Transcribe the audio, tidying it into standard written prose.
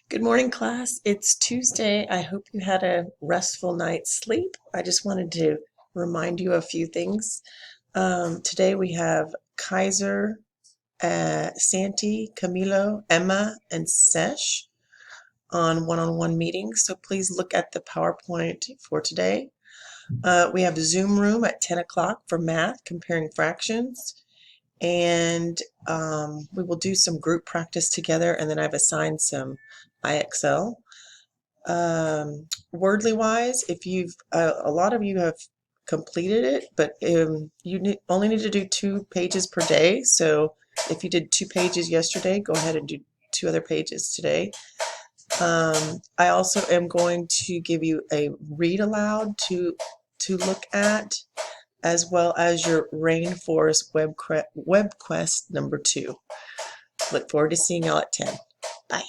Good morning, class. It's Tuesday. I hope you had a restful night's sleep. I just wanted to remind you of a few things. Today we have Kaiser, Santi, Camilo, Emma, and Sesh on-one meetings. So please look at the PowerPoint for today. We have a Zoom room at 10 o'clock for math, comparing fractions. And we will do some group practice together, and then I've assigned some IXL. Wordly wise, if you've a lot of you have completed it, but only need to do 2 pages per day. So if you did 2 pages yesterday, go ahead and do 2 other pages today. I also am going to give you a read aloud to look at, as well as your Rainforest Web Quest number 2. Look forward to seeing y'all at 10. Bye.